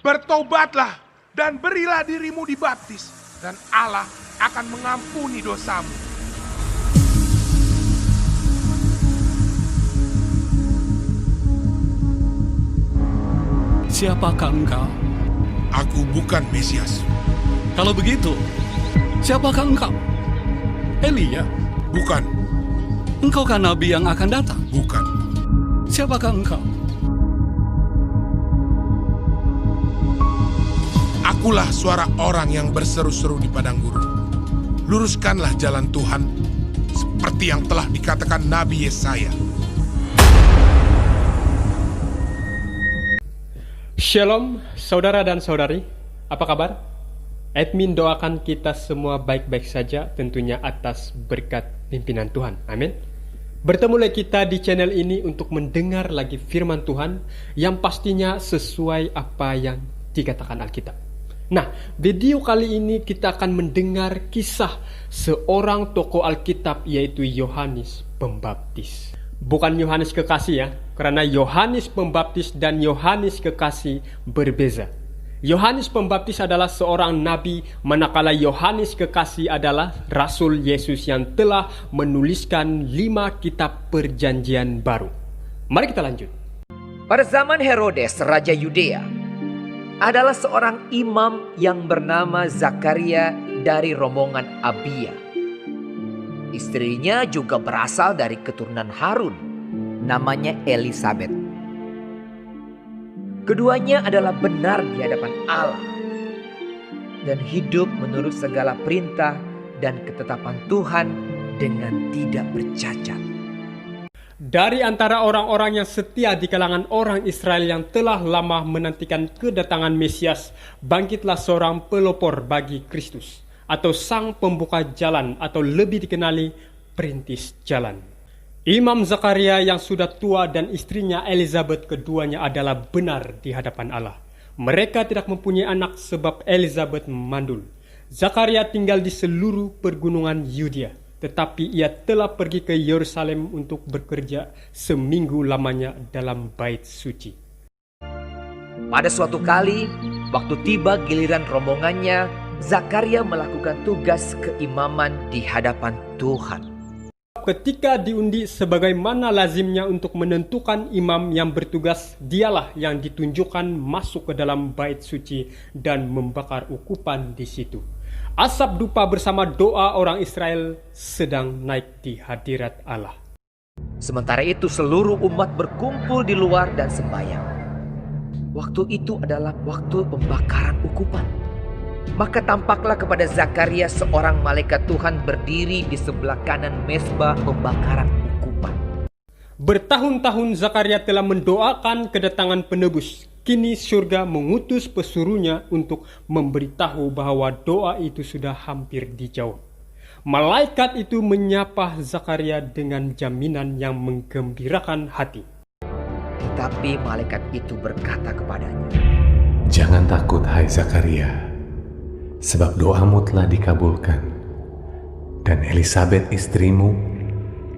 Bertobatlah dan berilah dirimu dibaptis, dan Allah akan mengampuni dosamu. Siapakah engkau? Aku bukan Mesias. Kalau begitu, siapakah engkau? Elia? Bukan, Engkaukah nabi yang akan datang? bukan. Siapakah engkau? Akulah suara orang yang berseru-seru di padang gurun. Luruskanlah jalan Tuhan, seperti yang telah dikatakan Nabi Yesaya. Shalom, saudara dan saudari. Apa kabar? Admin doakan kita semua baik-baik saja, tentunya atas berkat pimpinan Tuhan. Amin. Bertemu lagi kita di channel ini untuk mendengar lagi firman Tuhan yang pastinya sesuai apa yang dikatakan Alkitab. Nah, video kali ini kita akan mendengar kisah seorang tokoh Alkitab, yaitu Yohanes Pembaptis. Bukan Yohanes Kekasih ya, karena Yohanes Pembaptis dan Yohanes Kekasih berbeza. Yohanes Pembaptis adalah seorang nabi, manakala Yohanes Kekasih adalah Rasul Yesus yang telah menuliskan 5 kitab perjanjian baru. Mari kita lanjut. Pada zaman Herodes, Raja Yudea, adalah seorang imam yang bernama Zakaria dari rombongan Abia. Istrinya juga berasal dari keturunan Harun, namanya Elisabet. Keduanya adalah benar di hadapan Allah dan hidup menurut segala perintah dan ketetapan Tuhan dengan tidak bercacat. Dari antara orang-orang yang setia di kalangan orang Israel yang telah lama menantikan kedatangan Mesias, bangkitlah seorang pelopor bagi Kristus, atau sang pembuka jalan, atau lebih dikenali perintis jalan. Imam Zakaria yang sudah tua dan istrinya Elizabeth, keduanya adalah benar di hadapan Allah. Mereka tidak mempunyai anak sebab Elizabeth mandul. Zakaria tinggal di seluruh pergunungan Yudea, tetapi ia telah pergi ke Yerusalem untuk bekerja seminggu lamanya dalam bait suci. Pada suatu kali, waktu tiba giliran rombongannya, Zakaria melakukan tugas keimaman di hadapan Tuhan. Ketika diundi sebagaimana lazimnya untuk menentukan imam yang bertugas, dialah yang ditunjukkan masuk ke dalam bait suci dan membakar ukupan di situ. Asap dupa bersama doa orang Israel sedang naik di hadirat Allah. Sementara itu seluruh umat berkumpul di luar dan sembahyang. Waktu itu adalah waktu pembakaran ukupan. Maka tampaklah kepada Zakaria seorang malaikat Tuhan berdiri di sebelah kanan mezbah pembakaran ukupan. Bertahun-tahun Zakaria telah mendoakan kedatangan penebus. Kini surga mengutus pesuruhnya untuk memberitahu bahwa doa itu sudah hampir dijawab. Malaikat itu menyapa Zakaria dengan jaminan yang menggembirakan hati. Tetapi malaikat itu berkata kepadanya, "Jangan takut, hai Zakaria, sebab doamu telah dikabulkan, dan Elisabet istrimu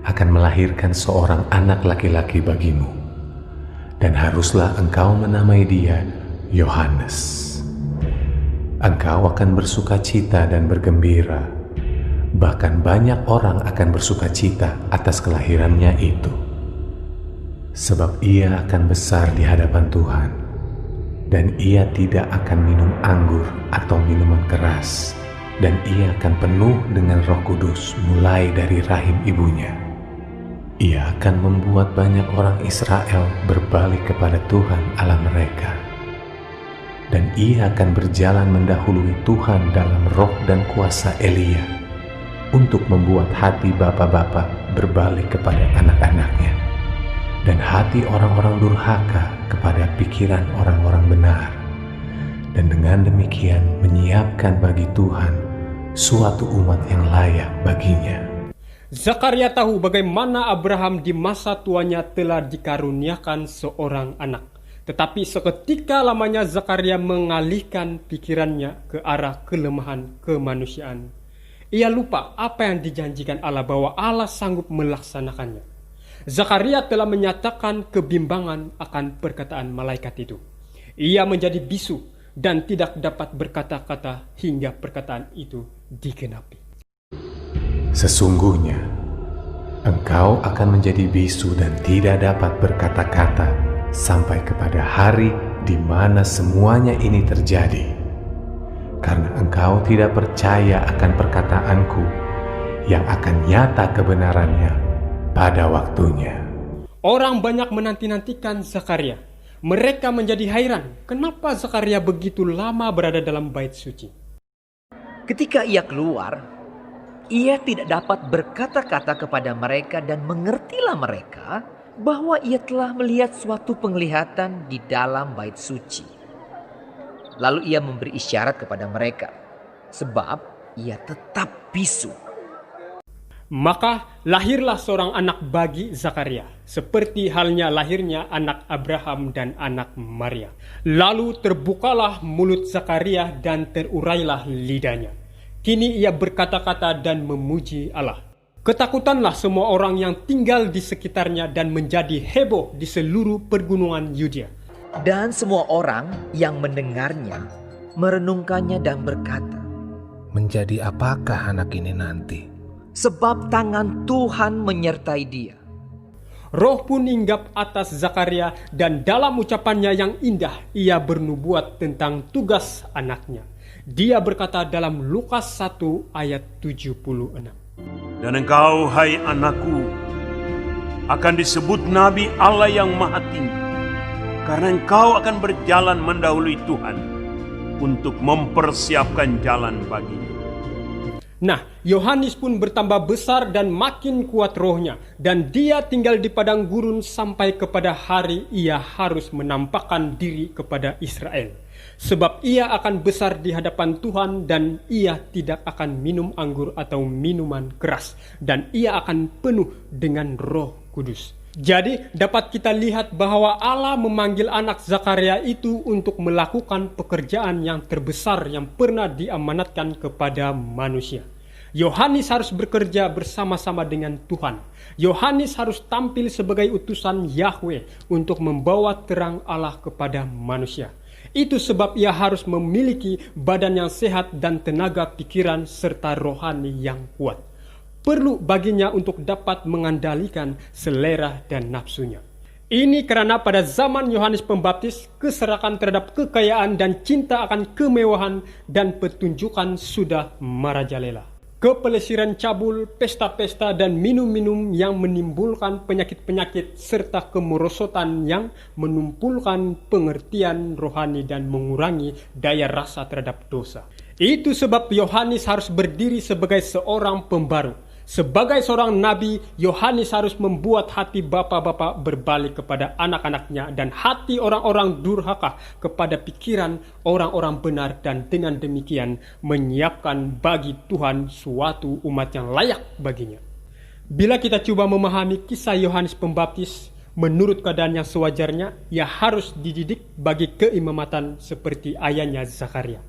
akan melahirkan seorang anak laki-laki bagimu, dan haruslah engkau menamai dia Yohanes. Engkau akan bersuka cita dan bergembira, bahkan banyak orang akan bersuka cita atas kelahirannya itu, sebab ia akan besar di hadapan Tuhan. Dan ia tidak akan minum anggur atau minuman keras, dan ia akan penuh dengan Roh Kudus mulai dari rahim ibunya. Ia akan membuat banyak orang Israel berbalik kepada Tuhan Allah mereka. Dan ia akan berjalan mendahului Tuhan dalam roh dan kuasa Elia, untuk membuat hati bapa-bapa berbalik kepada anak-anaknya, dan hati orang-orang durhaka kepada pikiran orang-orang benar, dan dengan demikian menyiapkan bagi Tuhan suatu umat yang layak baginya." Zakaria tahu bagaimana Abraham di masa tuanya telah dikaruniakan seorang anak. Tetapi seketika lamanya Zakaria mengalihkan pikirannya ke arah kelemahan kemanusiaan. Ia lupa apa yang dijanjikan Allah, bahwa Allah sanggup melaksanakannya. Zakaria telah menyatakan kebimbangan akan perkataan malaikat itu. Ia menjadi bisu dan tidak dapat berkata-kata hingga perkataan itu digenapi. Sesungguhnya, engkau akan menjadi bisu dan tidak dapat berkata-kata sampai kepada hari di mana semuanya ini terjadi. Karena engkau tidak percaya akan perkataanku yang akan nyata kebenarannya pada waktunya. Orang banyak menanti-nantikan Zakaria. Mereka menjadi heran, kenapa Zakaria begitu lama berada dalam bait suci. Ketika ia keluar, ia tidak dapat berkata-kata kepada mereka dan mengertilah mereka bahwa ia telah melihat suatu penglihatan di dalam bait suci. Lalu ia memberi isyarat kepada mereka, sebab ia tetap bisu. Maka lahirlah seorang anak bagi Zakaria, seperti halnya lahirnya anak Abraham dan anak Maria. Lalu terbukalah mulut Zakaria dan terurailah lidahnya. Kini ia berkata-kata dan memuji Allah. Ketakutanlah semua orang yang tinggal di sekitarnya dan menjadi heboh di seluruh pergunungan Yudea. Dan semua orang yang mendengarnya merenungkannya dan berkata, menjadi apakah anak ini nanti? sebab tangan Tuhan menyertai dia. Roh pun hinggap atas Zakaria dan dalam ucapannya yang indah ia bernubuat tentang tugas anaknya. Dia berkata dalam Lukas 1 ayat 76. Dan engkau, hai anakku, akan disebut Nabi Allah yang Maha Tinggi, karena engkau akan berjalan mendahului Tuhan untuk mempersiapkan jalan baginya. Nah, Yohanes pun bertambah besar dan makin kuat rohnya, dan dia tinggal di padang gurun sampai kepada hari ia harus menampakkan diri kepada Israel. Sebab ia akan besar di hadapan Tuhan dan ia tidak akan minum anggur atau minuman keras, dan ia akan penuh dengan Roh Kudus. Jadi dapat kita lihat bahwa Allah memanggil anak Zakaria itu untuk melakukan pekerjaan yang terbesar yang pernah diamanatkan kepada manusia. Yohanes harus bekerja bersama-sama dengan Tuhan. Yohanes harus tampil sebagai utusan Yahweh untuk membawa terang Allah kepada manusia. Itu sebab ia harus memiliki badan yang sehat dan tenaga pikiran serta rohani yang kuat. Perlu baginya untuk dapat mengendalikan selera dan nafsunya. Ini karena pada zaman Yohanes Pembaptis, keserakan terhadap kekayaan dan cinta akan kemewahan dan petunjukan sudah merajalela. Kepelesiran cabul, pesta-pesta, dan minum-minum yang menimbulkan penyakit-penyakit serta kemerosotan yang menumpulkan pengertian rohani dan mengurangi daya rasa terhadap dosa. Itu sebab Yohanes harus berdiri sebagai seorang pembaru. Sebagai seorang nabi, Yohanes harus membuat hati bapak-bapak berbalik kepada anak-anaknya dan hati orang-orang durhaka kepada pikiran orang-orang benar, dan dengan demikian menyiapkan bagi Tuhan suatu umat yang layak baginya. Bila kita coba memahami kisah Yohanes Pembaptis menurut keadaan yang sewajarnya, ia harus dididik bagi keimamatan seperti ayahnya Zakaria.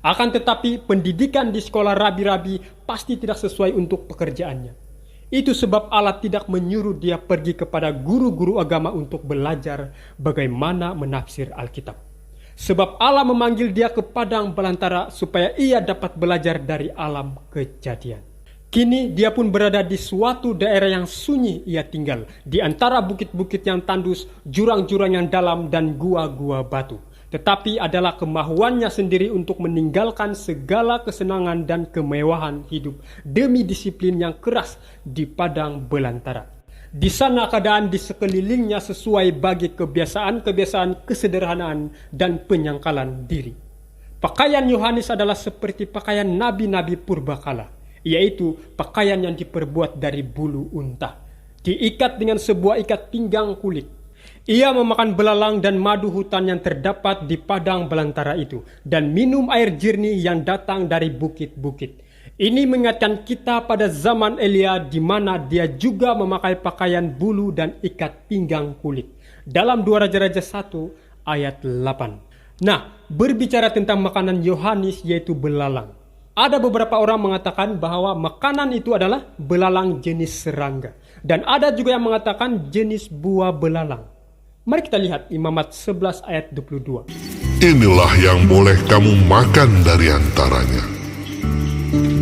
Akan tetapi pendidikan di sekolah rabi-rabi pasti tidak sesuai untuk pekerjaannya. Itu sebab Allah tidak menyuruh dia pergi kepada guru-guru agama untuk belajar bagaimana menafsir Alkitab. Sebab Allah memanggil dia ke padang belantara supaya ia dapat belajar dari alam kejadian. Kini dia pun berada di suatu daerah yang sunyi ia tinggal, di antara bukit-bukit yang tandus, jurang-jurang yang dalam, dan gua-gua batu. Tetapi adalah kemahuannya sendiri untuk meninggalkan segala kesenangan dan kemewahan hidup demi disiplin yang keras di padang belantara. Di sana keadaan di sekelilingnya sesuai bagi kebiasaan-kebiasaan kesederhanaan dan penyangkalan diri. Pakaian Yohanes adalah seperti pakaian nabi-nabi purbakala, yaitu pakaian yang diperbuat dari bulu unta, diikat dengan sebuah ikat pinggang kulit. Ia memakan belalang dan madu hutan yang terdapat di padang belantara itu, dan minum air jernih yang datang dari bukit-bukit. Ini mengingatkan kita pada zaman Elia, di mana dia juga memakai pakaian bulu dan ikat pinggang kulit. Dalam 2 Raja-Raja 1 ayat 8. Nah, berbicara tentang makanan Yohanes yaitu belalang. Ada beberapa orang mengatakan bahwa makanan itu adalah belalang jenis serangga. Dan ada juga yang mengatakan jenis buah belalang. Mari kita lihat Imamat 11 ayat 22. inilah yang boleh kamu makan dari antaranya.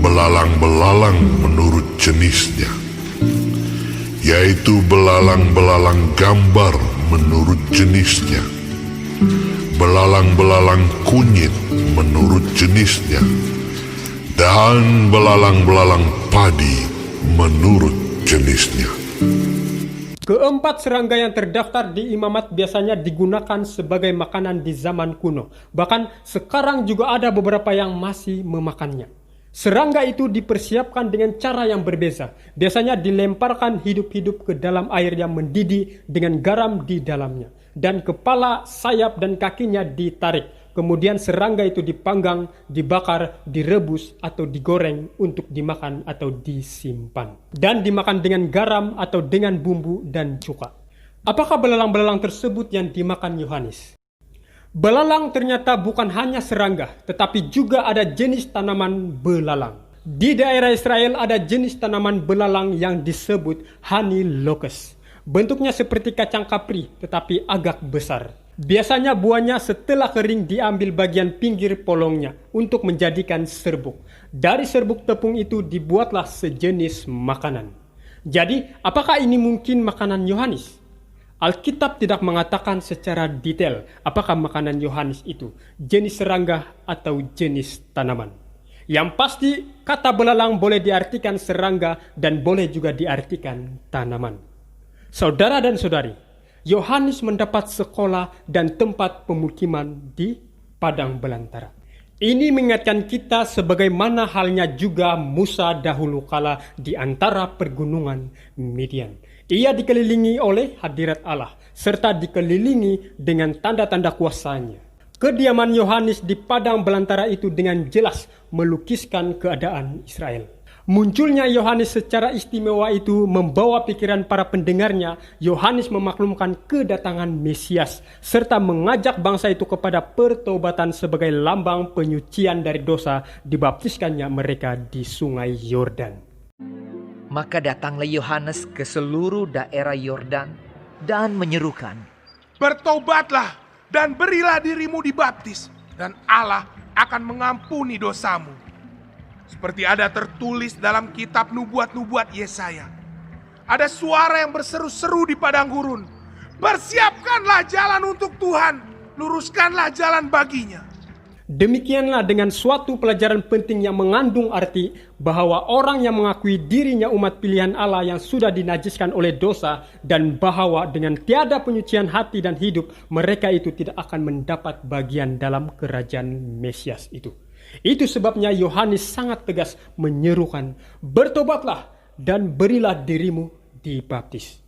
Belalang-belalang menurut jenisnya, yaitu belalang-belalang gambar menurut jenisnya, belalang-belalang kunyit menurut jenisnya, dan belalang-belalang padi menurut jenisnya. Keempat serangga yang terdaftar di imamat biasanya digunakan sebagai makanan di zaman kuno. Bahkan sekarang juga ada beberapa yang masih memakannya. Serangga itu dipersiapkan dengan cara yang berbeza. Biasanya dilemparkan hidup-hidup ke dalam air yang mendidih dengan garam di dalamnya. Dan kepala, sayap, dan kakinya ditarik. Kemudian serangga itu dipanggang, dibakar, direbus, atau digoreng untuk dimakan atau disimpan. Dan dimakan dengan garam atau dengan bumbu dan cuka. Apakah belalang-belalang tersebut yang dimakan Yohanes? Belalang ternyata bukan hanya serangga, tetapi juga ada jenis tanaman belalang. Di daerah Israel ada jenis tanaman belalang yang disebut honey locust. Bentuknya seperti kacang kapri, tetapi agak besar. Biasanya buahnya setelah kering diambil bagian pinggir polongnya untuk menjadikan serbuk. Dari serbuk tepung itu dibuatlah sejenis makanan. Jadi, apakah ini mungkin makanan Yohanes? Alkitab tidak mengatakan secara detail apakah makanan Yohanes itu jenis serangga atau jenis tanaman. Yang pasti, kata belalang boleh diartikan serangga dan boleh juga diartikan tanaman. Saudara dan saudari, Yohanes mendapat sekolah dan tempat pemukiman di padang belantara. Ini mengingatkan kita sebagaimana halnya juga Musa dahulu kala di antara pergunungan Midian. Ia dikelilingi oleh hadirat Allah, serta dikelilingi dengan tanda-tanda kuasanya. Kediaman Yohanes di padang belantara itu dengan jelas melukiskan keadaan Israel. Munculnya Yohanes secara istimewa itu membawa pikiran para pendengarnya. Yohanes memaklumkan kedatangan Mesias, serta mengajak bangsa itu kepada pertobatan sebagai lambang penyucian dari dosa dibaptiskannya mereka di sungai Yordan. Maka datanglah Yohanes ke seluruh daerah Yordan dan menyerukan, Bertobatlah dan berilah dirimu dibaptis, dan Allah akan mengampuni dosamu. Seperti ada tertulis dalam kitab nubuat-nubuat Yesaya. Ada suara yang berseru-seru di padang gurun. Persiapkanlah jalan untuk Tuhan, luruskanlah jalan baginya. Demikianlah dengan suatu pelajaran penting yang mengandung arti bahwa orang yang mengakui dirinya umat pilihan Allah yang sudah dinajiskan oleh dosa, dan bahwa dengan tiada penyucian hati dan hidup, mereka itu tidak akan mendapat bagian dalam kerajaan Mesias itu. Itu sebabnya Yohanes sangat tegas menyerukan, bertobatlah dan berilah dirimu dibaptis.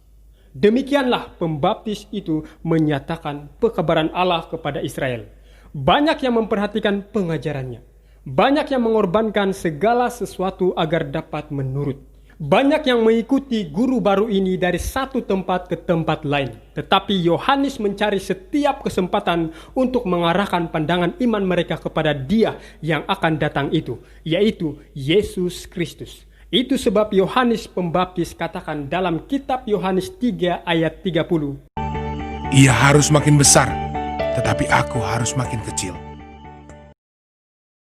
Demikianlah pembaptis itu menyatakan pekabaran Allah kepada Israel. Banyak yang memperhatikan pengajarannya. Banyak yang mengorbankan segala sesuatu agar dapat menurut. Banyak yang mengikuti guru baru ini dari satu tempat ke tempat lain. Tetapi Yohanes mencari setiap kesempatan untuk mengarahkan pandangan iman mereka kepada Dia yang akan datang itu, yaitu Yesus Kristus. Itu sebab Yohanes Pembaptis katakan dalam kitab Yohanes 3 ayat 30, Ia harus makin besar, tetapi aku harus makin kecil.